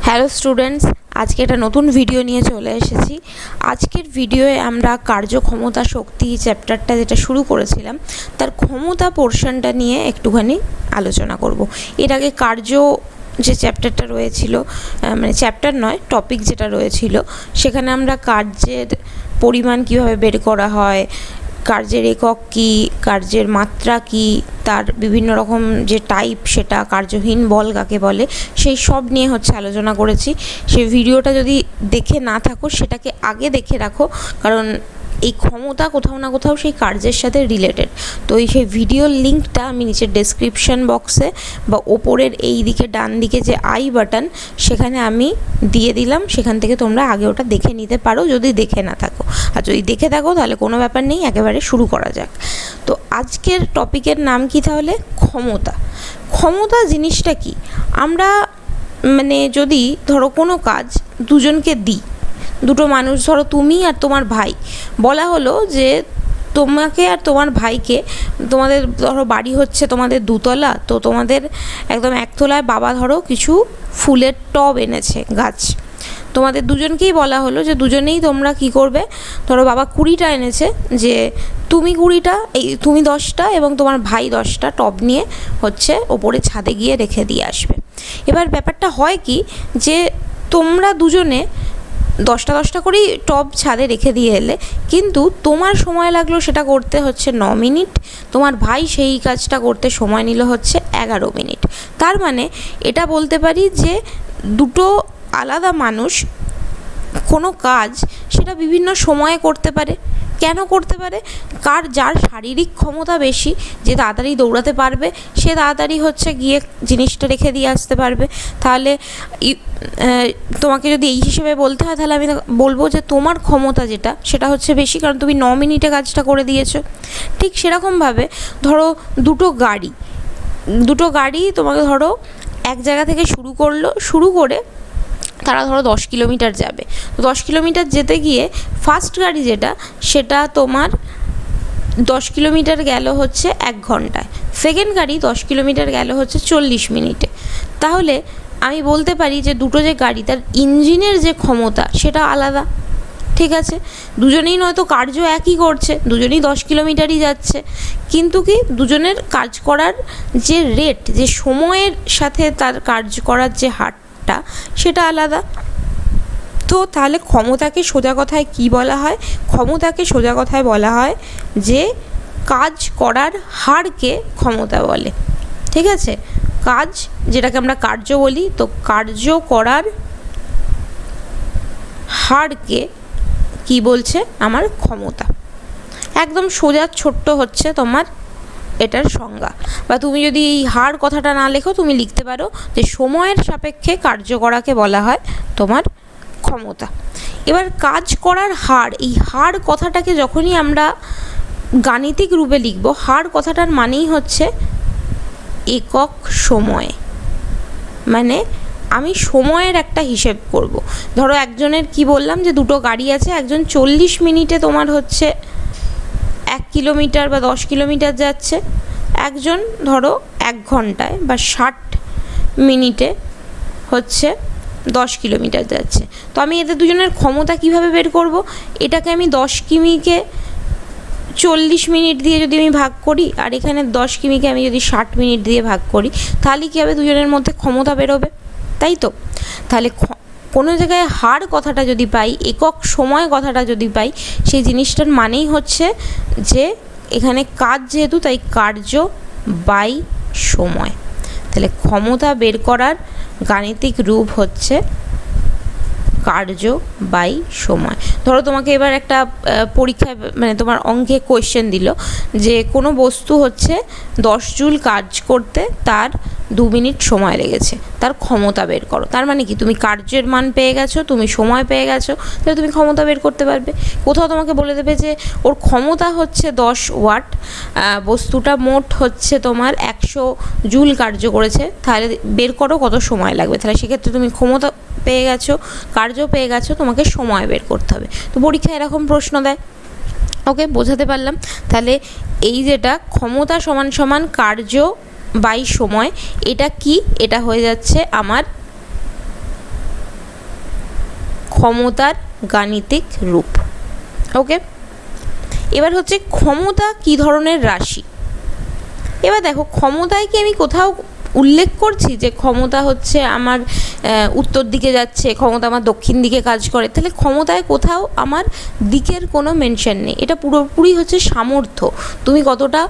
Hello students, আজকে একটা নতুন ভিডিও নিয়ে চলে এসেছি। আজকের ভিডিওয়ে আমরা কার্যক্ষমতা শক্তি চ্যাপ্টারটা যেটা শুরু করেছিলাম তার ক্ষমতা পোর্শনটা নিয়ে একটুখানি আলোচনা করব। এর আগে কার্য যে চ্যাপ্টারটা রয়েছিল, মানে চ্যাপ্টার নয়, টপিক যেটা রয়েছিল, সেখানে আমরা কার্যের পরিমাণ কীভাবে বের করা হয়, কার্যের একক কী, কার্যের মাত্রা কী, তার বিভিন্ন রকম যে টাইপ, সেটা কার্যহীন বল কাকে বলে, সেই সব নিয়ে আলোচনা করেছি। সেই ভিডিওটা যদি দেখে না থাকো সেটাকে আগে দেখে রাখো, কারণ এই ক্ষমতা কোথাও না কোথাও সেই কার্যের সাথে রিলেটেড। তো সেই ভিডিওর লিঙ্কটা আমি নিচের ডেসক্রিপশন বক্সে বা ওপরের এই দিকে ডান দিকে যে আই বাটন, সেখানে আমি দিয়ে দিলাম। সেখান থেকে তোমরা আগে ওটা দেখে নিতে পারো যদি দেখে না থাকো। আর যদি দেখে থাকো তাহলে কোনো ব্যাপার নেই, একেবারে শুরু করা যাক। তো আজকের টপিকের নাম কি তাহলে? ক্ষমতা। ক্ষমতা জিনিসটা কি? আমরা যদি ধরো কোনো কাজ দুজনকে দিই, দুটো মানুষ, ধরো তুমি আর তোমার ভাই, বলা হলো যে তোমাকে আর তোমার ভাইকে, তোমাদের ধরো বাড়ি তোমাদের দুতলা, তো তোমাদের একদম একতলায় বাবা ধরো কিছু ফুলের টব এনেছে, গাছ। তোমাদের দুজনকেই বলা হলো যে দুজনেই তোমরা কি করবে, ধরো বাবা 20টা এনেছে, যে তুমি 20টা, তুমি 10টা এবং তোমার ভাই 10টা টব নিয়ে ওপরে ছাদে গিয়ে রেখে দিয়ে আসবে। এবার ব্যাপারটা হয় কি, যে তোমরা দুজনে 10টা করেই টব ছাদে রেখে দিয়ে এলে, কিন্তু তোমার সময় লাগলো সেটা করতে 9 মিনিট, তোমার ভাই সেই কাজটা করতে সময় নিল 11 মিনিট। তার মানে এটা বলতে পারি যে দুটো আলাদা মানুষ কোনো কাজ সেটা বিভিন্ন সময়ে করতে পারে। কেন করতে পারে? যার শারীরিক ক্ষমতা বেশি, যে তাড়াতাড়ি দৌড়াতে পারবে, সে তাড়াতাড়ি গিয়ে জিনিসটা রেখে দিয়ে আসতে পারবে। তাহলে তোমাকে যদি এই হিসেবে বলতে হয়, তাহলে আমি বলবো যে তোমার ক্ষমতা যেটা, সেটা বেশি, কারণ তুমি 9 মিনিটে কাজটা করে দিয়েছো। ঠিক সেরকমভাবে ধরো দুটো গাড়ি তোমাকে ধরো এক জায়গা থেকে শুরু করে তারা ধরো 10 কিলোমিটার যাবে। তো 10 কিলোমিটার যেতে গিয়ে ফার্স্ট গাড়ি যেটা, সেটা তোমার 10 কিলোমিটার গেল 1 ঘন্টায়, সেকেন্ড গাড়ি 10 কিলোমিটার গেল 40 মিনিটে। তাহলে আমি বলতে পারি যে দুটো যে গাড়ি, তার ইঞ্জিনের যে ক্ষমতা সেটা আলাদা। ঠিক আছে, দুজনেই নয়তো কার্য একই করছে, দুজনেই 10 কিলোমিটারই যাচ্ছে, কিন্তু কি দুজনের কাজ করার যে রেট, যে সময়ের সাথে তার কাজ করার যে হারটা, সেটা আলাদা। তো তাহলে ক্ষমতাকে সোজা কথায় কি বলা হয়? ক্ষমতাকে সোজা কথায় বলা হয় যে কাজ করার হারকে ক্ষমতা বলে। ঠিক আছে, কাজ যেটাকে আমরা কার্য বলি, তো কার্য করার হারকে কি বলছে? আমার ক্ষমতা। একদম সোজা ছোট্ট তোমার এটার সংজ্ঞা। বা তুমি যদি এই হার কথাটা না লেখো, তুমি লিখতে পারো যে সময়ের সাপেক্ষে কার্য করাকে বলা হয় তোমার ক্ষমতা। এবার কাজ করার হার, এই হার কথাটাকে যখনই আমরা গাণিতিক রূপে লিখব, হার কথাটার মানেই একক সময়। মানে আমি সময়ের একটা হিসেব করব। ধরো একজনের কি বললাম, যে দুটো গাড়ি আছে, একজন 40 মিনিটে তোমার 1 কিলোমিটার বা 10 কিলোমিটার যাচ্ছে, একজন ধরো 1 ঘন্টায় বা 60 মিনিটে 10 কিলোমিটার যাচ্ছে। তো আমি এদের দুজনের ক্ষমতা কিভাবে বের করব? এটাকে আমি 10 কিমিকে 40 মিনিট দিয়ে যদি আমি ভাগ করি, আর এখানে 10 কিমিকে আমি যদি 60 মিনিট দিয়ে ভাগ করি, তাহলে কী হবে? দুজনের মধ্যে ক্ষমতা বেরোবে, তাই তো? তাহলে কোনো জায়গায় হার কথাটা যদি পাই, একক সময় কথাটা যদি পাই, সেই জিনিসটার মানেই যে এখানে কাজ যেহেতু, তাই কার্য বাই সময়। তাহলে ক্ষমতা বের করার গাণিতিক রূপ কার্য বাই সময়। ধরো তোমাকে এবার একটা পরীক্ষায়, তোমার অঙ্কে কোয়েশ্চেন দিল যে কোনো বস্তু 10 জুল কাজ করতে তার 2 মিনিট সময় লেগেছে, তার ক্ষমতা বের করো। তার মানে কি? তুমি কার্যের মান পেয়ে গেছো, তুমি সময় পেয়ে গেছো, তাহলে তুমি ক্ষমতা বের করতে পারবে। কোথাও তোমাকে বলে দেবে যে ওর ক্ষমতা 10 ওয়াট, বস্তুটা মোট তোমার 100 জুল কার্য করেছে, তাহলে বের করো কত সময় লাগবে। তাহলে সেক্ষেত্রে তুমি ক্ষমতা পেয়ে গেছো, কার্য পেয়ে গেছো, তোমাকে সময় বের করতে হবে। তো পরীক্ষায় এরকম প্রশ্ন দেয়। ওকে, বোঝাতে পারলাম? তাহলে এই যেটা ক্ষমতা সমান সমান কার্য বাই সময়, এটা কি? এটা হয়ে যাচ্ছে আমার ক্ষমতার গাণিতিক রূপ। ওকে, এবার হচ্ছে ক্ষমতা কী ধরনের রাশি। এবার দেখো, ক্ষমতায় কি আমি কোথাও উল্লেখ করছি যে ক্ষমতা হচ্ছে আমার উত্তর দিকে যাচ্ছে, ক্ষমতা আমার দক্ষিণ দিকে কাজ করে? তাহলে ক্ষমতায় কোথাও আমার দিকের কোনো মেনশন নেই। এটা পুরোপুরি হচ্ছে সামর্থ্য, তুমি কতটা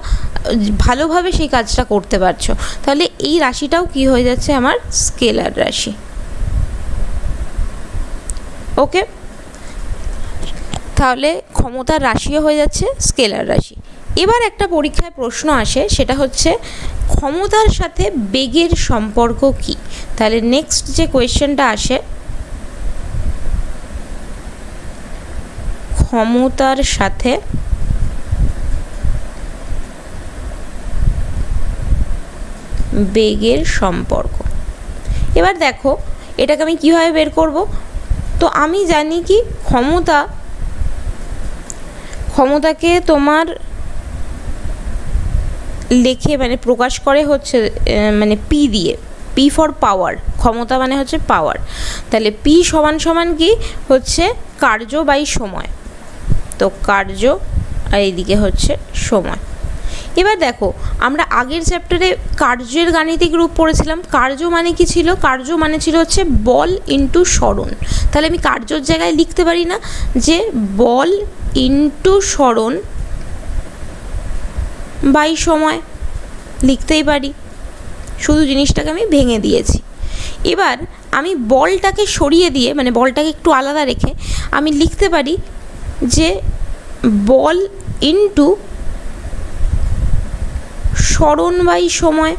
ভালোভাবে সেই কাজটা করতে পারছো। তাহলে এই রাশিটাও কি হয়ে যাচ্ছে, আমার স্কেলার রাশি। ওকে, তাহলে ক্ষমতার রাশিও হয়ে যাচ্ছে স্কেলার রাশি। এবার একটা পরীক্ষায় প্রশ্ন আসে, সেটা হচ্ছে ক্ষমতার সাথে বেগের সম্পর্ক কি। তাহলে নেক্সট যে কোয়েশ্চেনটা আসে, ক্ষমতার সাথে বেগের সম্পর্ক। এবার দেখো, এটাকে আমি কিভাবে বের করব। তো আমি জানি কি ক্ষমতাকে তোমার লেখে মানে প্রকাশ করে হচ্ছে মানে পি দিয়ে, পি ফর পাওয়ার। ক্ষমতা মানে হচ্ছে পাওয়ার। তাহলে পি সমান সমান কি হচ্ছে কার্য বাই সময়। তো কার্য আর এইদিকে হচ্ছে সময়। এবার দেখো, আমরা আগের চ্যাপ্টারে কার্যের গাণিতিক রূপ পড়েছিলাম। কার্য মানে কি ছিল? কার্য মানে ছিল হচ্ছে বল ইন্টু সরণ। তাহলে আমি কার্যর জায়গায় লিখতে পারি না যে বল ইন্টু সরণ বাই সময়? লিখতেই পারি, শুধু জিনিসটাকে আমি ভেঙে দিয়েছি। এবার আমি বলটাকে সরিয়ে দিয়ে, মানে বলটাকে একটু আলাদা রেখে আমি লিখতে পারি যে বল ইন্টু সরণ বাই সময়।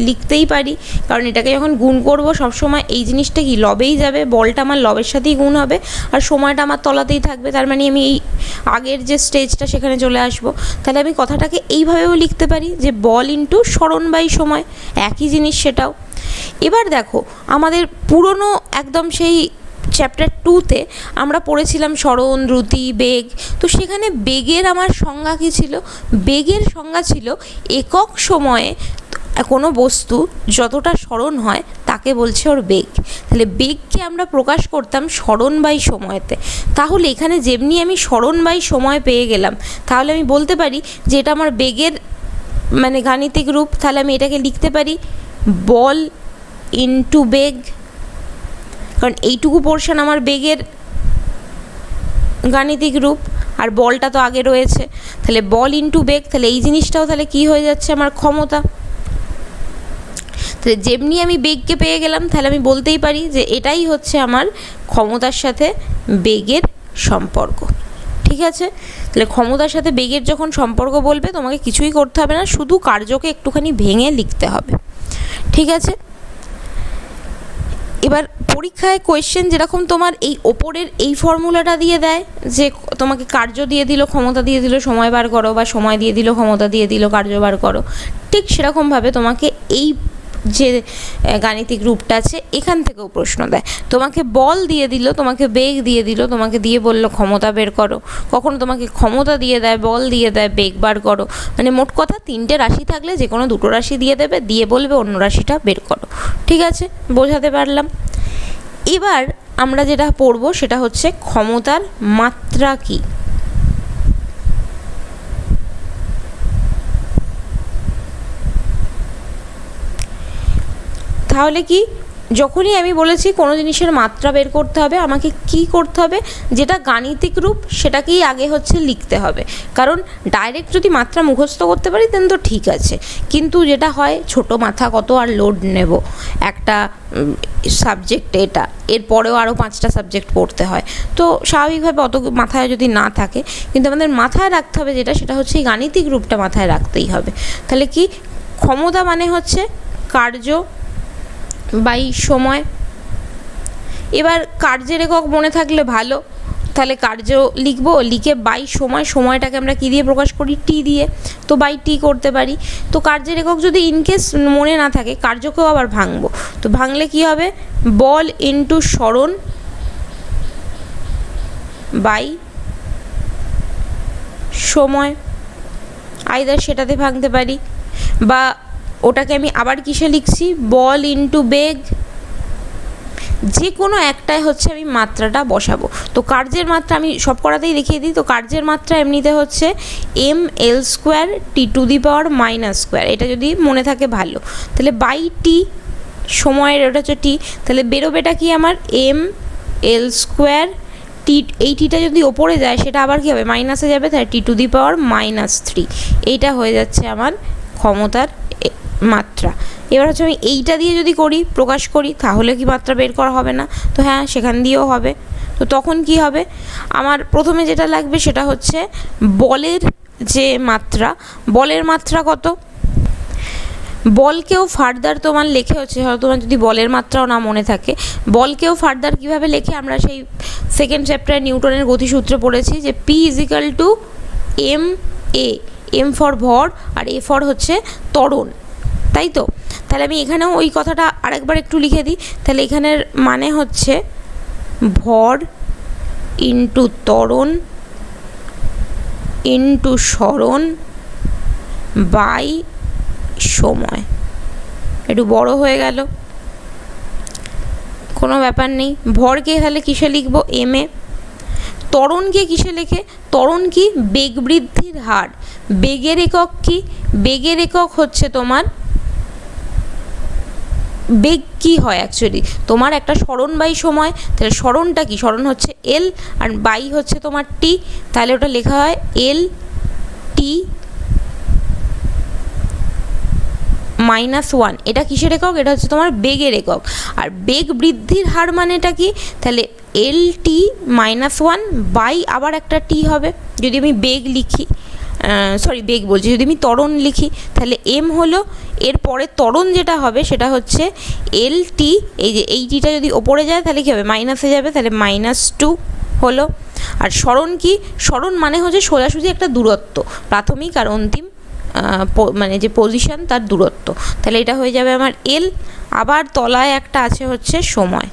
লিখতেই পারি, কারণ এটাকে যখন গুণ করব সবসময় এই জিনিসটা কি লবেই যাবে, বলটা আমার লবের সাথেই গুণ হবে আর সময়টা আমার তলাতেই থাকবে। তার মানে আমি এই আগের যে স্টেজটা সেখানে চলে আসব। তাহলে আমি কথাটাকে এইভাবেও লিখতে পারি যে বল ইন্টু সরণ বাই সময়, একই জিনিস সেটাও। এবার দেখো, আমাদের পুরনো একদম সেই চ্যাপ্টার 2-তে আমরা পড়েছিলাম সরণ, দ্রুতি, বেগ। তো সেখানে বেগের আমার সংজ্ঞা কী ছিল? বেগের সংজ্ঞা ছিল একক সময়ে কোনো বস্তু যতটা সরণ হয় তাকে বলছে ওর বেগ। তাহলে বেগকে আমরা প্রকাশ করতাম সরণ বাই সময়তে। তাহলে এখানে যেমনি আমি সরণ বাই সময় পেয়ে গেলাম, তাহলে আমি বলতে পারি যে এটা আমার বেগের মানে গাণিতিক রূপ। তাহলে আমি এটাকে লিখতে পারি বল ইন্টু বেগ, কারণ এইটুকু পোর্শন আমার বেগের গাণিতিক রূপ আর বলটা তো আগে রয়েছে। তাহলে বল ইন্টু বেগ, তাহলে এই জিনিসটাও তাহলে কী হয়ে যাচ্ছে, আমার ক্ষমতা। তাহলে যেমনি আমি বেগকে পেয়ে গেলাম, তাহলে আমি বলতেই পারি যে এটাই হচ্ছে আমার ক্ষমতার সাথে বেগের সম্পর্ক। ঠিক আছে, তাহলে ক্ষমতার সাথে বেগের যখন সম্পর্ক বলবে, তোমাকে কিছুই করতে হবে না, শুধু কার্যকে একটুখানি ভেঙে লিখতে হবে। ঠিক আছে, এবার পরীক্ষায় কোয়েশ্চেন যেরকম তোমার এই ওপরের এই ফর্মুলাটা দিয়ে দেয়, যে তোমাকে কার্য দিয়ে দিল, ক্ষমতা দিয়ে দিল, সময় বার করো, বা সময় দিয়ে দিল, ক্ষমতা দিয়ে দিল, কার্য বার করো, ঠিক সেরকমভাবে তোমাকে এই যে গাণিতিক রূপটা আছে এখান থেকেও প্রশ্ন দেয়। তোমাকে বল দিয়ে দিল, তোমাকে বেগ দিয়ে দিল, তোমাকে দিয়ে বললো ক্ষমতা বের করো। কখনো তোমাকে ক্ষমতা দিয়ে দেয়, বল দিয়ে দেয়, বেগ বার করো। মানে মোট কথা 3টে রাশি থাকলে যে কোনো 2টো রাশি দিয়ে দেবে, দিয়ে বলবে অন্য রাশিটা বের করো। ঠিক আছে, বোঝাতে পারলাম। এবার আমরা যেটা পড়বো সেটা হচ্ছে ক্ষমতার মাত্রা কী। তাহলে কি, যখনই আমি বলেছি কোনো জিনিসের মাত্রা বের করতে হবে, আমাকে কি করতে হবে, যেটা গাণিতিক রূপ সেটাকেই আগে হচ্ছে লিখতে হবে। কারণ ডাইরেক্ট যদি মাত্রা মুখস্থ করতে পারি দেন তো ঠিক আছে, কিন্তু যেটা হয় ছোট মাথা কত আর লোড নেব একটা সাবজেক্ট, এটা এরপরেও আরও 5টা সাবজেক্ট পড়তে হয়, তো স্বাভাবিকভাবে অত মাথায় যদি না থাকে, কিন্তু আমাদের মাথায় রাখতে হবে যেটা, সেটা হচ্ছে এই গাণিতিক রূপটা মাথায় রাখতেই হবে। তাহলে কি, ক্ষমতা মানে হচ্ছে কার্য বাই সময়। এবার কার্যের একক মনে থাকলে ভালো, তাহলে কার্য লিখবো, লিখে বাই সময়, সময়টাকে আমরা কী দিয়ে প্রকাশ করি, টি দিয়ে, তো বাই টি করতে পারি। তো কার্যের একক যদি ইনকেস মনে না থাকে, কার্যকেও আবার ভাঙবো, তো ভাঙলে কি হবে, বল ইন্টু সরণ বাই সময়, আইদার সেটাতে ভাঙতে পারি, বা ওটাকে আমি আবার কিসে লিখছি, বল ইন্টু বেগ, যে কোনো একটাই হচ্ছে আমি মাত্রাটা বসাবো। তো কার্যের মাত্রা আমি সব করাতেই দেখিয়ে দিই। তো কার্যের মাত্রা এমনিতে হচ্ছে ml² t⁻⁻², এটা যদি মনে থাকে ভালো। তাহলে বাই টি, সময়ের ওটা হচ্ছে টি, তাহলে বেরোবেটা কি আমার ml² টি, এই টিটা যদি ওপরে যায় সেটা আবার কী হবে, মাইনাসে যাবে, তাহলে t⁻³ এইটা হয়ে যাচ্ছে আমার ক্ষমতার মাত্রা। এবার হচ্ছে আমি এইটা দিয়ে যদি করি, প্রকাশ করি, তাহলে কি মাত্রা বের করা হবে না? তো হ্যাঁ, সেখান দিয়েও হবে। তো তখন কি হবে, আমার প্রথমে যেটা লাগবে সেটা হচ্ছে বলের যে মাত্রা, বলের মাত্রা কত, বলকেও ফার্দার তোমার লেখে হচ্ছে, তোমার যদি বলের মাত্রাও না মনে থাকে, বলকেও ফার্দার কীভাবে লেখে, আমরা সেই সেকেন্ড চ্যাপ্টারে নিউটনের গতিসূত্র পড়েছি যে P = ma, m ফর ভর আর a ফর হচ্ছে ত্বরণ, তাই তো? তাহলে আমি এখানেও ওই কথাটা আরেকবার একটু লিখে দিই। তাহলে এখানের মানে হচ্ছে ভর ইন্টু ত্বরণ ইন্টু সরণ বাই সময়। একটু বড় হয়ে গেল, কোনো ব্যাপার নেই। ভরকে তাহলে কিসে লিখবো, এম এ। ত্বরণকে কিসে লেখে, ত্বরণ কি, বেগ বৃদ্ধির হার। বেগের একক কি, বেগের একক হচ্ছে তোমার, বেগ কি হয় অ্যাকচুয়ালি তোমার একটা সরণ বাই সময়, তাহলে সরণটা কি, সরণ হচ্ছে এল আর বাই হচ্ছে তোমার টি, তাহলে ওটা লেখা হয় LT -1। এটা কিসের একক, এটা হচ্ছে তোমার বেগের একক। আর বেগ বৃদ্ধির হার মানেটা কি, তাহলে LT -1 বাই আবার একটা টি হবে। যদি আমি বেগ লিখি, সরি বেগ বলছি, যদি আমি ত্বরণ লিখি তাহলে এম হলো, এরপরে ত্বরণ যেটা হবে সেটা হচ্ছে LT, এই যে এই টিটা যদি ওপরে যায় তাহলে কী হবে, মাইনাসে যাবে, তাহলে -2 হলো। আর সরণ কি, সরণ মানে হচ্ছে সোজাসুজি একটা দূরত্ব, প্রাথমিক আর অন্তিম মানে যে পজিশন তার দূরত্ব, তাহলে এটা হয়ে যাবে আমার এল। আবার তলায় একটা আছে হচ্ছে সময়,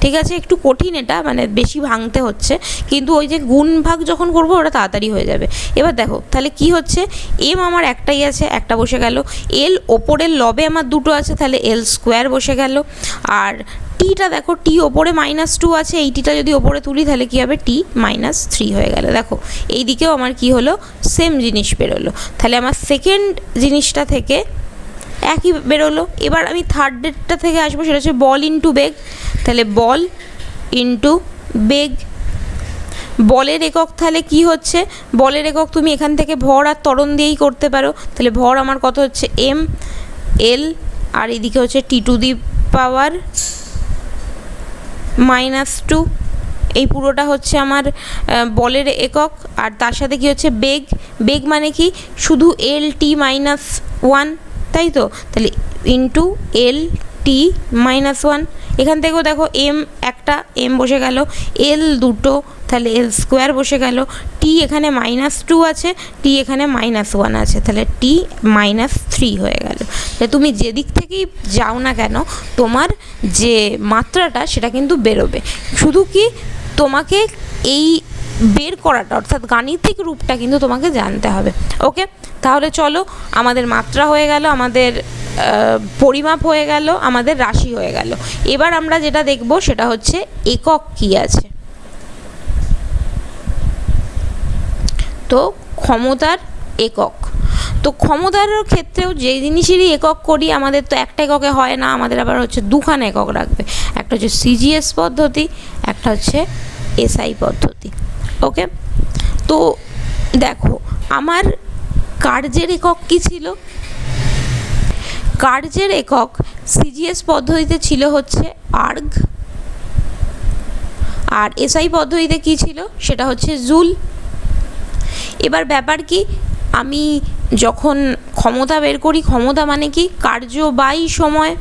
ঠিক আছে? একটু কঠিন এটা, মানে বেশি ভাঙতে হচ্ছে, কিন্তু ওই যে গুণ ভাগ যখন করবো ওটা তাড়াতাড়ি হয়ে যাবে। এবার দেখো তাহলে কি হচ্ছে, এম আমার একটাই আছে, একটা বসে গেল, এল ওপরের লবে আমার দুটো আছে, তাহলে L² বসে গেল। আর টিটা দেখো, টি ওপরে -2 আছে, এই টিটা যদি ওপরে তুলি তাহলে কী হবে, T-3 হয়ে গেল। দেখো এই দিকেও আমার কি হলো, সেম জিনিস বেরোলো। তাহলে আমার সেকেন্ড জিনিসটা থেকে একই বেরোলো। এবার আমি থার্ড ডেটটা থেকে আসবো, সেটা হচ্ছে বল ইন্টু বেগ। তাহলে বল ইন্টু বেগ, বলের একক তাহলে কি হচ্ছে, বলের একক তুমি এখান থেকে ভর আর ত্বরণ দিয়েই করতে পারো। তাহলে ভর আমার কত হচ্ছে ml, আর এদিকে হচ্ছে T⁻⁻², এই পুরোটা হচ্ছে আমার বলের একক। আর তার সাথে কি হচ্ছে বেগ, বেগ মানে কি শুধু LT-1, তাই তো? তাহলে ইন্টু LT-1, এখান থেকেও দেখো এম একটা, এম বসে গেল, এল দুটো, তাহলে L² বসে গেল, টি এখানে -2 আছে, টি এখানে -1 আছে, তাহলে T-3 হয়ে গেল। তাহলে তুমি যেদিক থেকেই যাও না কেন তোমার যে মাত্রাটা সেটা কিন্তু বেরোবে, শুধু কি তোমাকে এই বের করাটা অর্থাৎ গাণিতিক রূপটা কিন্তু তোমাকে জানতে হবে। ওকে, তাহলে চলো, আমাদের মাত্রা হয়ে গেল, আমাদের পরিমাপ হয়ে গেল, আমাদের রাশি হয়ে গেল। এবার আমরা যেটা দেখব সেটা হচ্ছে একক কি আছে। তো ক্ষমতার একক, তো ক্ষমতার ক্ষেত্রেও যে জিনিসেরই একক করি আমাদের তো একটা এককে হয় না, আমাদের আবার হচ্ছে দুখানা একক রাখবে, একটা হচ্ছে CGS পদ্ধতি, একটা হচ্ছে SI পদ্ধতি। ওকে, তো দেখো আমার কার্যের একক কি ছিল, কার্যের একক CGS পদ্ধতিতে ছিল হচ্ছে আর্গ, আর SI পদ্ধতিতে কি ছিল সেটা হচ্ছে জুল। এবার ব্যাপার কি, আমি যখন ক্ষমতা বের করি, ক্ষমতা মানে কি কার্য বাই সময়,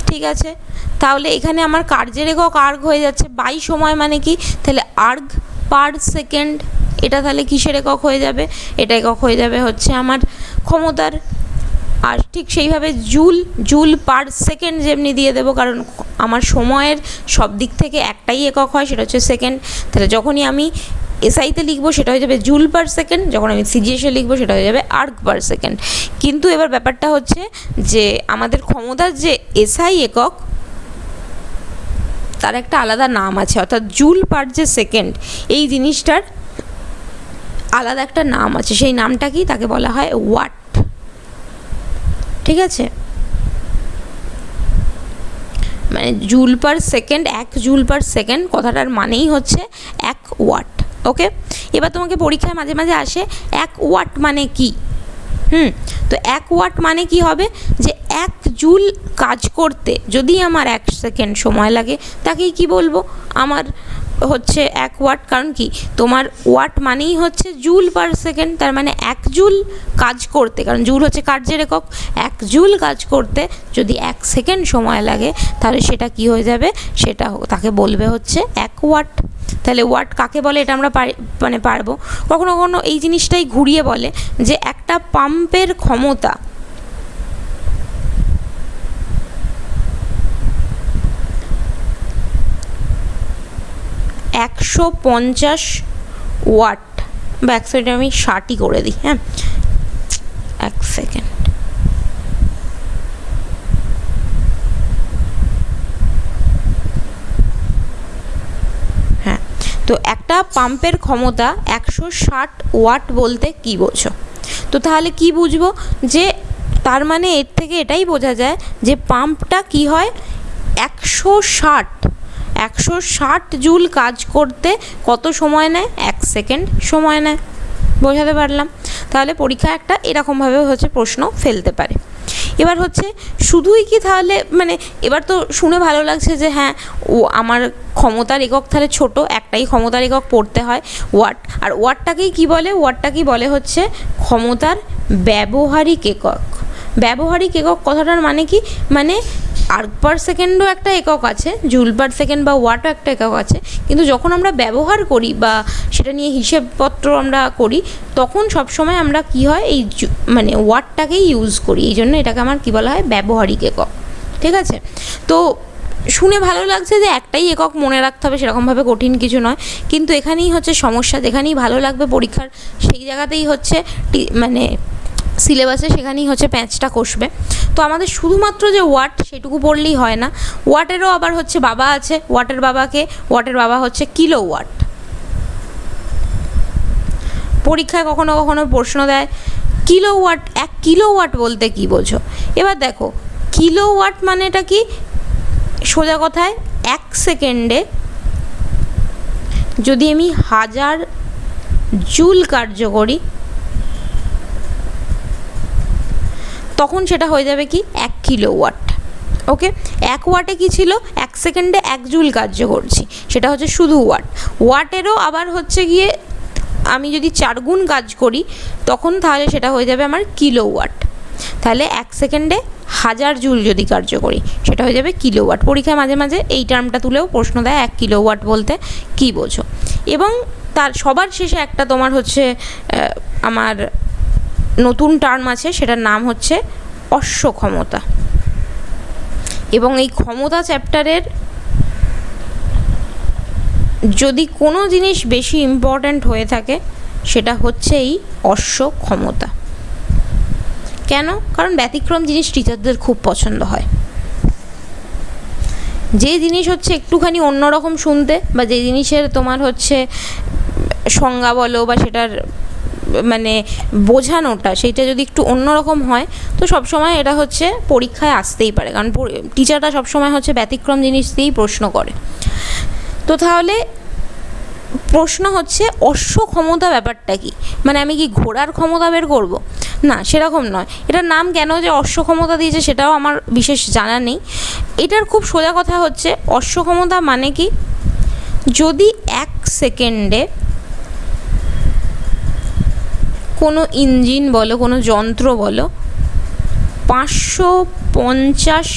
ঠিক আছে? তাহলে এখানে আমার কার্যের একক আর্গ হয়ে যাচ্ছে, বাই সময় মানে কি, তাহলে আর্গ পার সেকেন্ড, এটা তাহলে কিসের একক হয়ে যাবে, এটা একক হয়ে যাবে হচ্ছে আমার ক্ষমতার। আর ঠিক সেইভাবে জুল, জুল পার সেকেন্ড যেমনি দিয়ে দেবো, কারণ আমার সময়ের সব দিক থেকে একটাই একক হয়, সেটা হচ্ছে সেকেন্ড। তাহলে যখনই আমি এসআইতে লিখবো সেটা হয়ে যাবে জুল পার সেকেন্ড, যখন আমি সিজিএসে লিখবো সেটা হয়ে যাবে আর্ক পার সেকেন্ড। কিন্তু এবার ব্যাপারটা হচ্ছে যে আমাদের ক্ষমতার যে এসআই একক তার একটা আলাদা নাম আছে, অর্থাৎ জুল পার যে সেকেন্ড এই জিনিসটার আলাদা একটা নাম আছে। সেই নামটা কি? তাকে বলা হয় ওয়াট। ঠিক আছে, মানে joule per second, 1 joule per second কথাটার মানেই হচ্ছে 1 ওয়াট। ওকে, এবার তোমাকে পরীক্ষায় মাঝে মাঝে আসে 1 ওয়াট মানে কি। তো 1 ওয়াট মানে কি হবে, যে 1 জুল কাজ করতে যদি আমার 1 সেকেন্ড সময় লাগে তাকেই কি বলবো, আমার হচ্ছে 1 ওয়াট। কারণ কি, তোমার ওয়াট মানেই হচ্ছে জুল পার সেকেন্ড, তার মানে 1 জুল কাজ করতে, কারণ জুল হচ্ছে কার্যের একক, 1 জুল কাজ করতে যদি 1 সেকেন্ড সময় লাগে তাহলে সেটা কি হয়ে যাবে, সেটা তাকে বলবে হচ্ছে 1 ওয়াট। তাহলে ওয়াট কাকে বলে এটা আমরা পারবো। কখনো কখনো এই জিনিসটাই ঘুরিয়ে বলে যে একটা পাম্পের ক্ষমতা $150 ওয়াট, বা 100 আমি 60ই করে দিই। হ্যাঁ, 1 সেকেন্ড। হ্যাঁ, তো একটা পাম্পের ক্ষমতা 160 ওয়াট বলতে কি বোঝো? তো তাহলে কি বুঝবো, যে তার মানে এর থেকে এটাই বোঝা যায় যে পাম্পটা কি হয়, 160 জুল কাজ করতে কত সময় নেয়, 1 সেকেন্ড সময় নেয়। বোঝাতে পারলাম? তাহলে পরীক্ষা একটা এরকমভাবে হচ্ছে প্রশ্ন ফেলতে পারে। এবার হচ্ছে শুধুই কি তাহলে, মানে এবার তো শুনে ভালো লাগছে যে হ্যাঁ ও আমার ক্ষমতার একক তাহলে ছোট, একটাই ক্ষমতার একক পড়তে হয় ওয়াট। আর ওয়াটটাকেই কি বলে, ওয়াটটাকেই বলে হচ্ছে ক্ষমতার ব্যবহারিক একক। ব্যবহারিক একক কথাটার মানে কি, মানে আর্ক পার সেকেন্ডও একটা একক আছে, জুল পার সেকেন্ড বা ওয়াটও একটা একক আছে, কিন্তু যখন আমরা ব্যবহার করি বা সেটা নিয়ে হিসেবপত্র আমরা করি তখন সবসময় আমরা কি হয়, এই মানে ওয়াটটাকেই ইউজ করি। এই জন্য এটাকে আমার কি বলা হয়, ব্যবহারিক একক। ঠিক আছে, তো শুনে ভালো লাগছে যে একটাই একক মনে রাখতে হবে, সেরকমভাবে কঠিন কিছু নয়। কিন্তু এখানেই হচ্ছে সমস্যা, যেখানেই ভালো লাগবে পরীক্ষার সেই জায়গাতেই হচ্ছে মানে সিলেবাসে সেখানেই হচ্ছে প্যাঁচটা কষবে। তো আমাদের শুধুমাত্র যে ওয়াট সেটুকু পড়লেই হয় না, ওয়াটেরও আবার হচ্ছে বাবা আছে। ওয়াটের বাবা হচ্ছে কিলো ওয়াট। পরীক্ষায় কখনো কখনো প্রশ্ন দেয় কিলো ওয়াট, 1 কিলো ওয়াট বলতে কি বোঝো? এবার দেখো কিলো ওয়াট মানেটা কি, সোজা কথায় 1 সেকেন্ডে যদি আমি 1000 জুল কার্য করি তখন সেটা হয়ে যাবে কি 1 কিলো ওয়াট। ওকে, 1 ওয়াটে কি ছিল, 1 সেকেন্ডে 1 জুল কার্য করছি, সেটা হচ্ছে শুধু ওয়াট। ওয়াটেরও আবার হচ্ছে গিয়ে আমি যদি 4 গুণ কাজ করি তখন তাহলে সেটা হয়ে যাবে আমার কিলো ওয়াট। তাহলে 1 সেকেন্ডে 1000 জুল যদি কার্য করি সেটা হয়ে যাবে কিলো ওয়াট। পরীক্ষায় মাঝে মাঝে এই টার্মটা তুলেও প্রশ্ন দেয় 1 কিলো ওয়াট বলতে কী বোঝো। এবং তার সবার শেষে একটা তোমার হচ্ছে আমার নতুন টার্ম আছে, সেটার নাম হচ্ছে অশ্ব ক্ষমতা। এবং এই ক্ষমতা চ্যাপ্টারের যদি কোনো জিনিস বেশি ইম্পর্ট্যান্ট হয়ে থাকে সেটা হচ্ছে এই অশ্ব ক্ষমতা। কেন? কারণ ব্যতিক্রম জিনিস টিচারদের খুব পছন্দ হয়। যে জিনিস হচ্ছে একটুখানি অন্যরকম শুনতে, বা যে জিনিসের তোমার হচ্ছে সংজ্ঞা বলো বা সেটার মানে বোঝানোটা সেইটা যদি একটু অন্যরকম হয় তো সবসময় এটা হচ্ছে পরীক্ষায় আসতেই পারে, কারণ টিচাররা সবসময় হচ্ছে ব্যতিক্রম জিনিস দিয়েই প্রশ্ন করে। তো তাহলে প্রশ্ন হচ্ছে অশ্ব ক্ষমতা ব্যাপারটা কি, মানে আমি কি ঘোড়ার ক্ষমতা বের করব? না, সেরকম নয়। এটার নাম কেন যে অশ্ব ক্ষমতা দিয়েছে সেটাও আমার বিশেষ জানা নেই। এটার খুব সোজা কথা হচ্ছে অশ্ব ক্ষমতা মানে কি, যদি 1 সেকেন্ডে কোনো ইঞ্জিন বলো, কোনো যন্ত্র বলো 550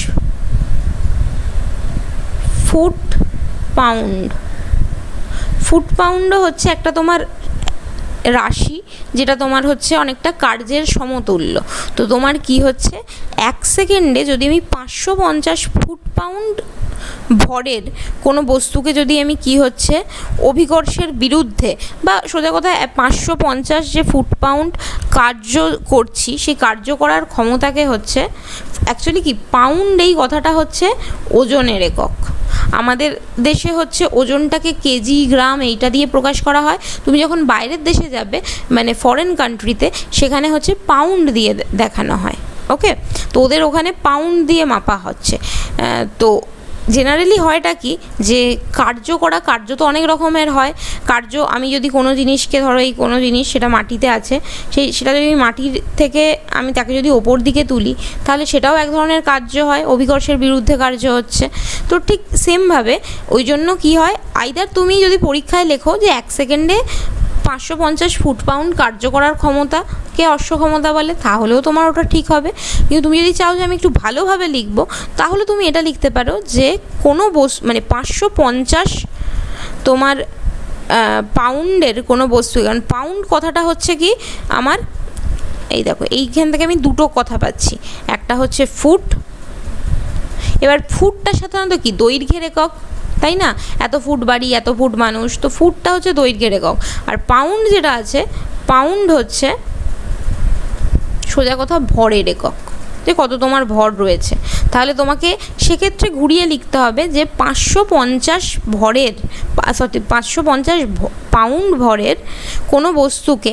ফুট পাউন্ড হচ্ছে একটা তোমার রাশি, যেটা তোমার হচ্ছে অনেকটা কার্যের সমতুল্য। তো তোমার কি হচ্ছে 1 সেকেন্ডে যদি আমি 550 ফুট পাউন্ড ভরের কোনো বস্তুকে যদি আমি কি হচ্ছে অভিকর্ষের বিরুদ্ধে বা সোজা কথা 550 যে ফুট পাউন্ড কার্য করছি, সেই কার্য করার ক্ষমতাকে হচ্ছে অ্যাকচুয়ালি কি পাউন্ড, এই কথাটা হচ্ছে ওজনের একক। আমাদের দেশে হচ্ছে ওজনটাকে কেজি, গ্রাম এইটা দিয়ে প্রকাশ করা হয়। তুমি যখন বাইরের দেশে যাবে, মানে ফরেন কান্ট্রিতে, সেখানে হচ্ছে পাউন্ড দিয়ে দেখানো হয়। ওকে, তো ওদের ওখানে পাউন্ড দিয়ে মাপা হচ্ছে। তো জেনারেলি হয়টা কি, যে কার্য তো অনেক রকমের হয়। আমি যদি কোনো জিনিসকে, ধরো এই কোনো জিনিস সেটা মাটিতে আছে, সেটা যদি মাটির থেকে আমি তাকে যদি ওপর দিকে তুলি, তাহলে সেটাও এক ধরনের কার্য হয়, অভিকর্ষের বিরুদ্ধে কার্য হচ্ছে। তো ঠিক সেমভাবে ওই জন্য কী হয়, আইদার তুমি যদি পরীক্ষায় লেখো যে 1 সেকেন্ডে 550 ফুট পাউন্ড কার্য করার ক্ষমতাকে অশ্ব ক্ষমতা বলে, তাহলেও তোমার ওটা ঠিক হবে। কিন্তু তুমি যদি চাও যে আমি একটু ভালোভাবে লিখবো, তাহলে তুমি এটা লিখতে পারো যে কোনো মানে 550 তোমার পাউন্ডের কোনো বস্তু, কারণ পাউন্ড কথাটা হচ্ছে কি আমার, এই দেখো এইখান থেকে আমি দুটো কথা পাচ্ছি, একটা হচ্ছে ফুট। এবার ফুটটা সাধারণত কি দৈর্ঘ্যের একক, তাই না? এত ফুট বাড়ি, এত ফুট মানুষ, তো ফুটটা হচ্ছে দৈর্ঘ্যের একক। আর পাউন্ড যেটা আছে, পাউন্ড হচ্ছে সোজা কথা ভরের একক, যে কত তোমার ভর রয়েছে। তাহলে তোমাকে সেক্ষেত্রে ঘুরিয়ে লিখতে হবে যে 550 পাউন্ড ভরের কোনো বস্তুকে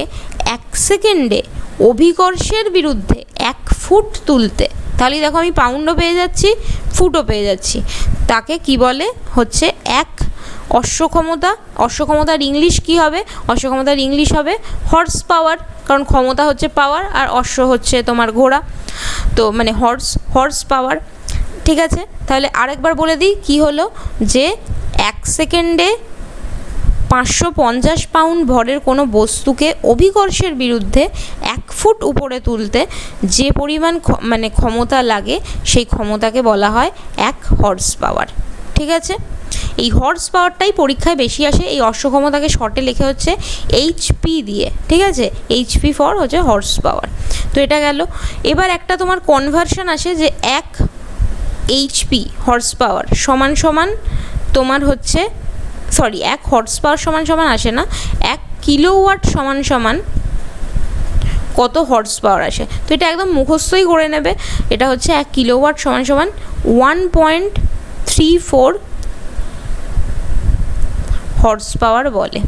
1 সেকেন্ডে অভিকর্ষের বিরুদ্ধে 1 ফুট তুলতে, তাহলে দেখো আমি পাউন্ডও পেয়ে যাচ্ছি, ফুটও পেয়ে যাচ্ছি। তাকে কি বলে হচ্ছে এক অশ্ব ক্ষমতা। অশ্ব ক্ষমতার ইংলিশ কি হবে? অশ্ব ক্ষমতার ইংলিশ হবে হর্স পাওয়ার, কারণ ক্ষমতা হচ্ছে পাওয়ার আর অশ্ব হচ্ছে তোমার ঘোড়া, তো মানে হর্স পাওয়ার। ঠিক আছে, তাহলে আরেকবার বলে দিই কি হলো, যে 1 সেকেন্ডে 550 পাউন্ড ভরের কোনো বস্তুকে অভিকর্ষের বিরুদ্ধে 1 ফুট উপরে তুলতে যে পরিমাণ মানে ক্ষমতা লাগে, সেই ক্ষমতাকে বলা হয় 1 হর্স পাওয়ার। ঠিক আছে, এই হর্স পাওয়ারটাই পরীক্ষায় বেশি আসে। এই অশ্ব ক্ষমতাকে শর্টে লেখে হচ্ছে এইচপি দিয়ে। ঠিক আছে, এইচপি ফর হচ্ছে হর্স পাওয়ার। তো এটা গেল। এবার একটা তোমার কনভার্সন আসে যে 1 এইচপি হর্স পাওয়ার সমান সমান তোমার হচ্ছে, সরি 1 হর্স পাওয়ার সমান সমান আসে না, 1 কিলোওয়াট সমান সমান কত হর্স পাওয়ার আসে। তো এটা একদম মুখস্থই করে নেবে। এটা হচ্ছে 1 কিলোওয়াট সমান সমান 1.34 হর্স পাওয়ার বলে।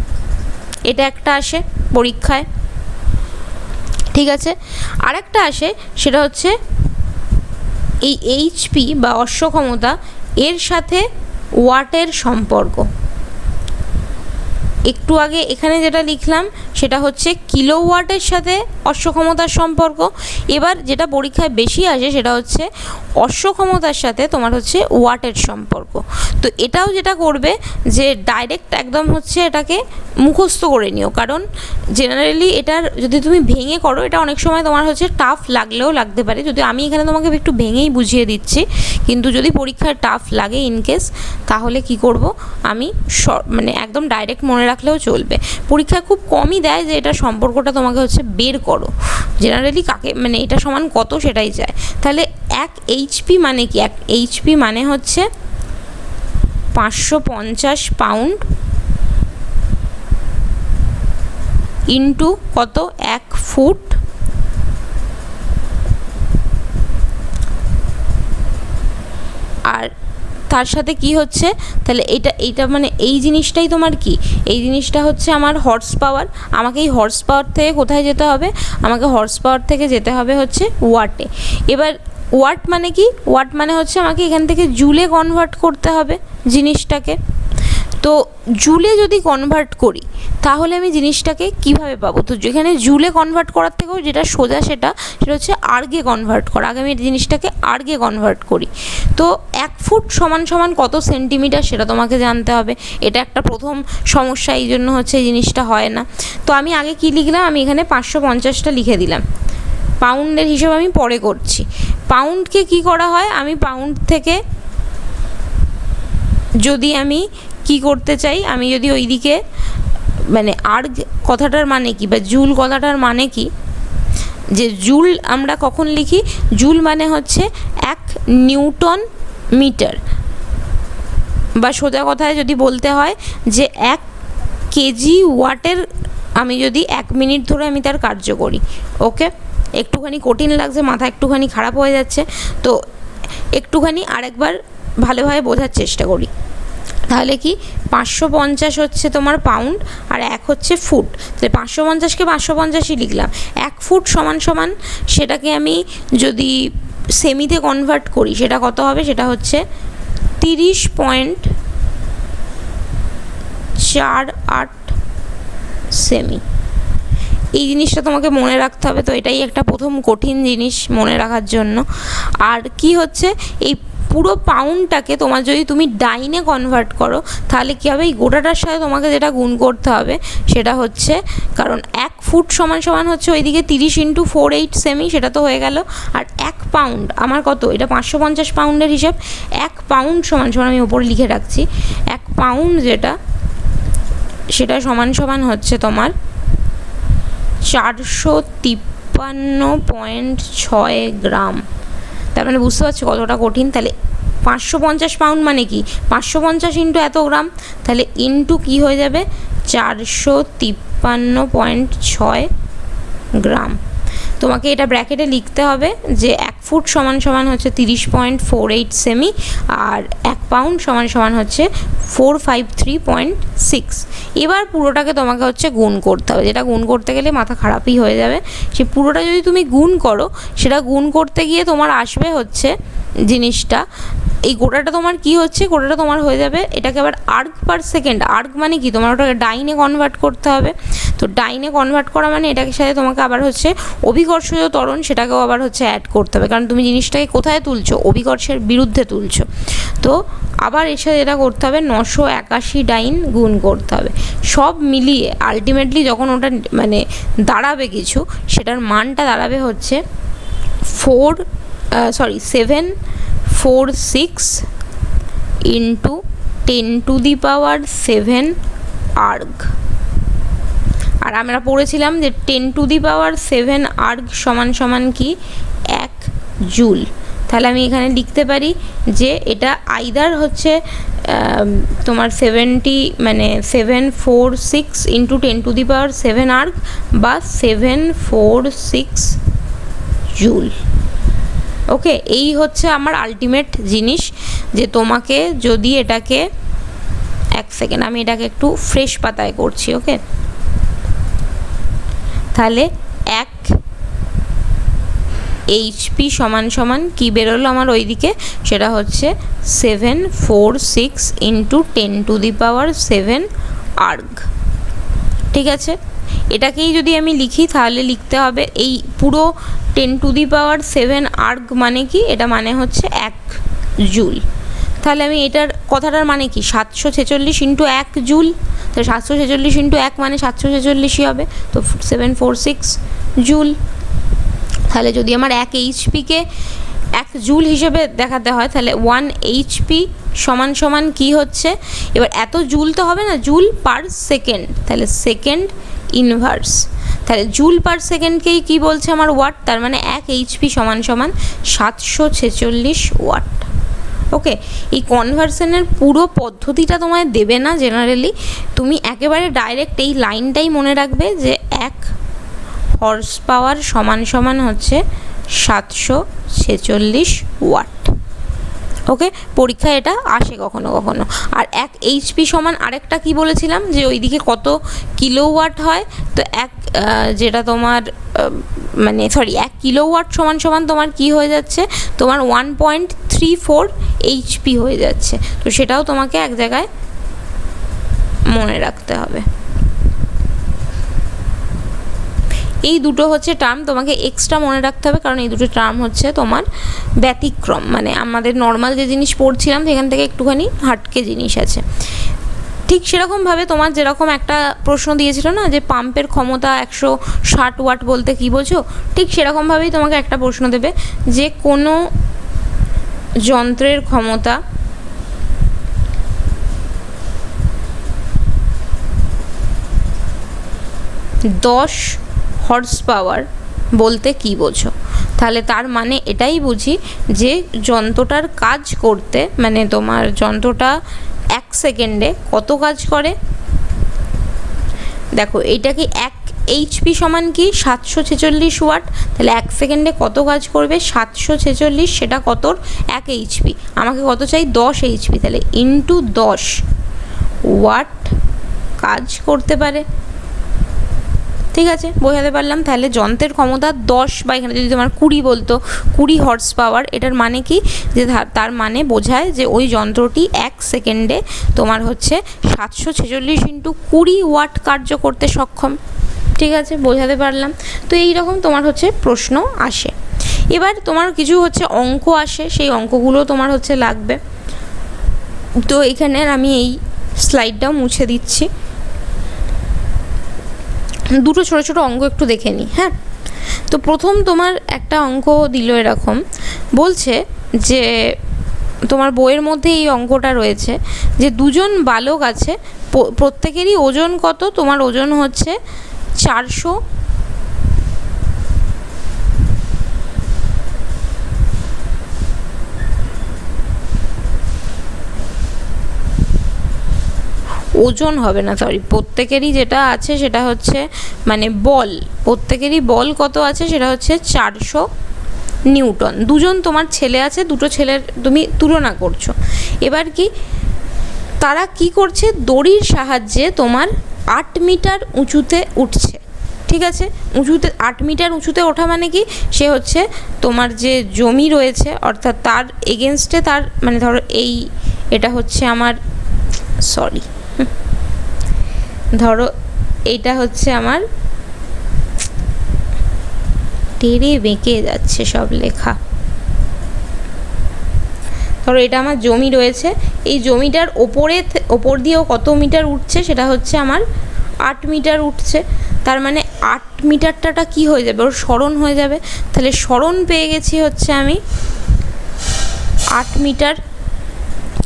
এটা একটা আসে পরীক্ষায়। ঠিক আছে, আরেকটা আসে, সেটা হচ্ছে এই এইচপি বা অশ্ব ক্ষমতা এর সাথে ওয়াটের সম্পর্ক। একটু আগে এখানে যেটা লিখলাম সেটা হচ্ছে কিলোওয়াটের সাথে অশ্ব ক্ষমতার সম্পর্ক। এবার যেটা পরীক্ষায় বেশি আসে সেটা হচ্ছে অশ্ব ক্ষমতার সাথে তোমার হচ্ছে ওয়াটের সম্পর্ক। তো এটাও যেটা করবে যে ডাইরেক্ট একদম হচ্ছে এটাকে মুখস্থ করে নিও, কারণ জেনারেলি এটার যদি তুমি ভেঙে করো, এটা অনেক সময় তোমার হচ্ছে টাফ লাগলেও লাগতে পারে। যদি আমি এখানে তোমাকে একটু ভেঙেই বুঝিয়ে দিচ্ছি, কিন্তু যদি পরীক্ষায় টাফ লাগে ইনকেস, তাহলে কি করব আমি মানে একদম ডাইরেক্ট মনে রাখলেও চলবে। পরীক্ষায় খুব কমই দেয় যে এটা সম্পর্কটা তোমাকে হচ্ছে বের করো, জেনারেলি কাকে মানে এটা সমান কত সেটাই চায়। তাহলে 1 এইচপি মানে কি? 1 এইচপি মানে হচ্ছে 550 পাউন্ড ইন্টু কত? 1 ফুট। আর তার সাথে কি হচ্ছে, তাহলে এইটা মানে এই জিনিসটাই তোমার কি, এই জিনিসটা হচ্ছে আমার হর্স পাওয়ার। আমাকে এই হর্স পাওয়ার থেকে কোথায় যেতে হবে? আমাকে হর্স পাওয়ার থেকে যেতে হবে হচ্ছে ওয়াটে। এবার ওয়াট মানে কি? ওয়াট মানে হচ্ছে আমাকে এখান থেকে জুলে কনভার্ট করতে হবে জিনিসটাকে। তো জুলে যদি কনভার্ট করি তাহলে আমি জিনিসটাকে কিভাবে পাবো? তো যেখানে জুলে কনভার্ট করার থেকেও যেটা সোজা সেটা হচ্ছে আর্গে কনভার্ট করা। আগে আমি জিনিসটাকে আর্গে কনভার্ট করি। তো 1 ফুট সমান সমান কত সেন্টিমিটার সেটা তোমাকে জানতে হবে। এটা একটা প্রথম সমস্যা, এই জন্য হচ্ছে এই জিনিসটা হয় না। তো আমি আগে কি লিখলাম? আমি এখানে 550টা লিখে দিলাম। পাউন্ডের হিসাব আমি পরে করছি। পাউন্ডকে কি করা হয়, আমি পাউন্ড থেকে যদি আমি কি করতে চাই, আমি যদি ওইদিকে মানে আর্গ কথাটার মানে কি বা জুল কথাটার মানে কি, যে জুল আমরা কখন লিখি? জুল মানে হচ্ছে 1 নিউটন মিটার। বা সোজা কথায় যদি বলতে হয় যে 1 কেজি ওয়াটের আমি যদি 1 মিনিট ধরে আমি তার কার্য করি। ওকে, একটুখানি কঠিন লাগছে, মাথা একটুখানি খারাপ হয়ে যাচ্ছে, তো একটুখানি আরেকবার ভালোভাবে বোঝার চেষ্টা করি। তাহলে কি 550 হচ্ছে তোমার পাউন্ড আর 1 হচ্ছে ফুট, তাহলে 550কে 550ই লিখলাম। 1 ফুট সমান সমান সেটাকে আমি যদি সেমিতে কনভার্ট করি সেটা কত হবে, সেটা হচ্ছে 30.48 সেমি। এই জিনিসটা তোমাকে মনে রাখতে হবে, তো এটাই একটা প্রথম কঠিন জিনিস মনে রাখার জন্য। আর কি হচ্ছে, এই পুরো পাউন্ডটাকে তোমার যদি তুমি ডাইনে কনভার্ট করো তাহলে কী হবে, এই গোটাটার সাথে তোমাকে যেটা গুণ করতে হবে সেটা হচ্ছে, কারণ 1 ফুট সমান সমান হচ্ছে ওইদিকে 30 × 48 সেমি, সেটা তো হয়ে গেল। আর 1 পাউন্ড আমার কত, এটা 550 পাউন্ডের হিসাব। 1 পাউন্ড সমান সমান আমি ওপরে লিখে রাখছি, 1 পাউন্ড যেটা সেটা সমান সমান হচ্ছে তোমার 453.6 গ্রাম। তার মানে বুঝতে পারছো কতটা কঠিন। তাহলে 550 পাউন্ড মানে কি, 550 ইন্টু এত গ্রাম, তাহলে ইন্টু কি হয়ে যাবে 453.6 গ্রাম। তোমাকে এটা ব্র্যাকেটে লিখতে হবে যে 1 ফুট সমান সমান হচ্ছে 30.48 সেমি আর 1 পাউন্ড সমান সমান হচ্ছে 453.6। এবার পুরোটাকে তোমাকে হচ্ছে গুণ করতে হবে, যেটা গুণ করতে গেলে মাথা খারাপই হয়ে যাবে। সে পুরোটা যদি তুমি গুণ করো, সেটা গুণ করতে গিয়ে তোমার আসবে হচ্ছে জিনিসটা, এই গোটাটা তোমার কি হচ্ছে, গোটাটা তোমার হয়ে যাবে, এটাকে আবার আর্গ পার সেকেন্ড। আর্গ মানে কি, তোমার ওটাকে ডাইনে কনভার্ট করতে হবে। তো ডাইনে কনভার্ট করা মানে এটাকে সাথে তোমাকে আবার হচ্ছে অভিকর্ষজ ত্বরণ, সেটাকেও আবার হচ্ছে অ্যাড করতে হবে, কারণ তুমি জিনিসটাকে কোথায় তুলছো, অভিকর্ষের বিরুদ্ধে তুলছো। তো আবার এর সাথে এটা করতে হবে 981 ডাইন গুণ করতে হবে। সব মিলিয়ে আলটিমেটলি যখন ওটা মানে দাঁড়াবে কিছু, সেটার মানটা দাঁড়াবে হচ্ছে 746 ইন্টু 10⁻⁷ আর্গ। আর আমরা পড়েছিলাম যে 10⁻⁷ আর্গ সমান সমান কি 1 জুল। তাহলে আমি এখানে লিখতে পারি যে এটা আইদার হচ্ছে তোমার 746 ইন্টু 10⁻⁷ আর্গ বা 746 জুল। ওকে, এই হচ্ছে আমার আলটিমেট জিনিস, যে তোমাকে যদি এটাকে 1 সেকেন্ড আমি এটাকে একটু ফ্রেশ পাতায় করছি। ওকে, তাহলে 1 এইচপি সমান সমান কি বেরোলো আমার ওইদিকে, সেটা হচ্ছে 746 ইন্টু 10⁻⁷ আর্গ। ঠিক আছে, এটাকেই যদি আমি লিখি তাহলে লিখতে হবে এই পুরো 10⁻⁷ আর্গ মানে কি, এটা মানে হচ্ছে 1 জুল। তাহলে আমি এটার কথাটার মানে কি 746 ইন্টু 1 জুল, তাহলে 746 ইন্টু 1 মানে 746ই হবে, তো 746 জুল। তাহলে যদি আমার 1 এইচপিকে 1 জুল হিসেবে দেখাতে হয়, তাহলে 1 এইচপি সমান সমান কি হচ্ছে, এবার এত জুল তো হবে না, জুল পার সেকেন্ড, তাহলে সেকেন্ড ইনভার্স, তাহলে জুল পার সেকেন্ডকেই কী বলছে আমার ওয়াট, তার মানে 1 এইচপি সমান সমান 746 ওয়াট। ওকে, এই কনভার্সনের পুরো পদ্ধতিটা তোমায় দেবে না জেনারেলি, তুমি একেবারে ডাইরেক্ট এই লাইনটাই মনে রাখবে যে 1 হর্স পাওয়ার সমান সমান হচ্ছে 746 ওয়াট। ওকে, পরীক্ষায় এটা আসে কখনো কখনো। আর 1 এইচপি সমান আরেকটা কি বলেছিলাম, যে ওইদিকে কত কিলোওয়াট হয়, তো যেটা তোমার 1 কিলোওয়াট সমান সমান তোমার কি হয়ে যাচ্ছে, তোমার 1.34 এইচপি হয়ে যাচ্ছে। তো সেটাও তোমাকে এক জায়গায় মনে রাখতে হবে। এই দুটো হচ্ছে টার্ম তোমাকে এক্সট্রা মনে রাখতে হবে, কারণ এই দুটো টার্ম হচ্ছে তোমার ব্যতিক্রম, মানে আমাদের নর্মাল যে জিনিস পড়ছিলাম সেখান থেকে একটুখানি হাটকে জিনিস আছে। ঠিক সেরকমভাবে তোমার যেরকম একটা প্রশ্ন দিয়েছিল না, যে পাম্পের ক্ষমতা 160 ওয়াট বলতে কী বোঝো, ঠিক সেরকমভাবেই তোমাকে একটা প্রশ্ন দেবে যে কোনো যন্ত্রের ক্ষমতা 10 হর্স পাওয়ার বলতে কী বোঝো। তাহলে তার মানে এটাই বুঝি যে যন্ত্রটার কাজ করতে, মানে তোমার যন্ত্রটা 1 সেকেন্ডে কত কাজ করে? দেখো এইটা কি 1 এইচপি সমান কি 746 ওয়াট, তাহলে 1 সেকেন্ডে কত কাজ করবে? 746, সেটা কতর? 1 এইচপি। আমাকে কত চাই? 10 এইচপি, তাহলে ইন্টু 10 ওয়াট কাজ করতে পারে। ঠিক আছে, বোঝাতে পারলাম? তাহলে যন্ত্রের ক্ষমতা 10 বা এখানে যদি তোমার 20 বলতো, 20 হর্স পাওয়ার, এটার মানে কি? যে তার মানে বোঝায় যে ওই যন্ত্রটি 1 সেকেন্ডে তোমার হচ্ছে 746 ইন্টু 20 ওয়াট কার্য করতে সক্ষম। ঠিক আছে, বোঝাতে পারলাম? তো এই রকম তোমার হচ্ছে প্রশ্ন আসে। এবার তোমার কিছু হচ্ছে অঙ্ক আসে, সেই অঙ্কগুলো তোমার হচ্ছে লাগবে। তো এখানে আমি এই স্লাইডটাও মুছে দিচ্ছি। দুটো ছোটো ছোটো অঙ্ক একটু দেখে নিই। হ্যাঁ, তো প্রথম তোমার একটা অঙ্ক দিল এরকম, বলছে যে তোমার বইয়ের মধ্যে এই অঙ্কটা রয়েছে যে দুজন বালক আছে, প্রত্যেকেরই ওজন কত? তোমার ওজন হচ্ছে 400 ওজন হবে না, সরি, প্রত্যেকেরই যেটা আছে সেটা হচ্ছে মানে বল, প্রত্যেকেরই বল কত আছে? সেটা হচ্ছে 400 নিউটন। দুজন তোমার ছেলে আছে, দুটো ছেলের তুমি তুলনা করছো। এবার কি তারা কি করছে? দড়ির সাহায্যে তোমার 8 মিটার উঁচুতে উঠছে। ঠিক আছে, উঁচুতে 8 মিটার উঁচুতে ওঠা মানে কি? সে হচ্ছে তোমার যে জমি রয়েছে, অর্থাৎ তার এগেনস্টে তার মানে ধরো এটা হচ্ছে আমার, সরি, ধরো এইটা হচ্ছে আমার, টেরে বেঁকে যাচ্ছে সব লেখা। ধরো এটা আমার জমি রয়েছে, এই জমিটার ওপর দিয়েও কত মিটার উঠছে? সেটা হচ্ছে আমার 8 মিটার উঠছে। তার মানে 8 মিটারটা কি হয়ে যাবে? ওর সরণ হয়ে যাবে। তাহলে সরণ পেয়ে গেছি হচ্ছে আমি 8 মিটার।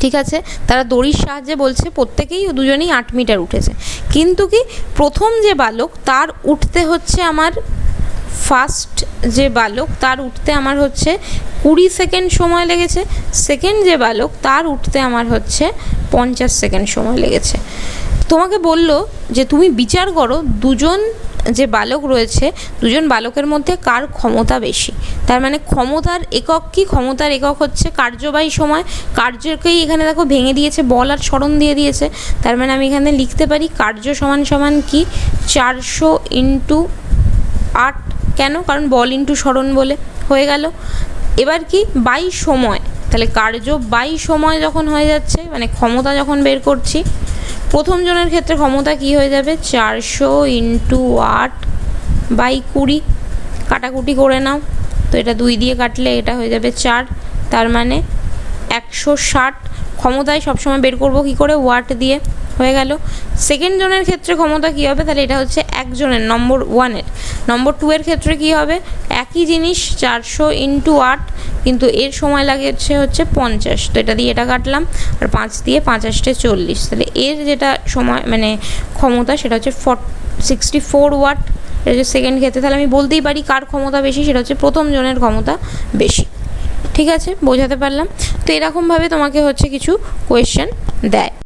ঠিক আছে, তারা দড়ির সাহায্যে বলছে প্রত্যেকেই দুজনেই 8 মিটার উঠেছে, কিন্তু কি প্রথম যে বালক তার উঠতে হচ্ছে আমার, ফার্স্ট যে বালক তার উঠতে আমার হচ্ছে 20 সেকেন্ড সময় লেগেছে, সেকেন্ড যে বালক তার উঠতে আমার হচ্ছে 50 সেকেন্ড সময় লেগেছে। তোমাকে বলল যে তুমি বিচার করো দুজন যে বালক রয়েছে, দুজন বালকের মধ্যে কার ক্ষমতা বেশি। তার মানে ক্ষমতার একক কি? ক্ষমতার একক হচ্ছে কার্যবাহী সময়। কার্যকেই এখানে দেখো ভেঙে দিয়েছে, বল আর সরণ দিয়ে দিয়েছে। তার মানে আমি এখানে লিখতে পারি কার্য সমান সমান কি 400 ইন্টু 8। কেন? কারণ বল ইন্টু সরণ বলে হয়ে গেল। এবার কি বাই সময়, তাহলে কার্য বাই সময় যখন হয়ে যাচ্ছে, মানে ক্ষমতা যখন বের করছি, প্রথম জনের ক্ষেত্রে ক্ষমতা কি হয়ে যাবে? 400 ইন্টু 8 বাই 20। কাটাকুটি করে নাও, তো এটা 2 দিয়ে কাটলে এটা হয়ে যাবে 4, তার মানে 160। ক্ষমতায় সবসময় বের করব কি করে? ওয়াট দিয়ে। হয়ে গেল। সেকেন্ড জনের ক্ষেত্রে ক্ষমতা কী হবে? তাহলে এটা হচ্ছে একজনের, নম্বর 1-এর। নম্বর 2-এর ক্ষেত্রে কী হবে? একই জিনিস 400 ইন্টু 8, কিন্তু এর সময় লাগছে হচ্ছে 50। তো এটা দিয়ে এটা কাটলাম, আর 5 দিয়ে 5 40। তাহলে এর যেটা সময় মানে ক্ষমতা সেটা হচ্ছে 64 ওয়াট। এটা হচ্ছে সেকেন্ড ক্ষেত্রে। তাহলে আমি বলতেই পারি কার ক্ষমতা বেশি, সেটা হচ্ছে প্রথম জনের ক্ষমতা বেশি। ঠিক আছে, বোঝাতে পারলাম? তো এরকমভাবে তোমাকে হচ্ছে কিছু কোয়েশ্চেন দেয়।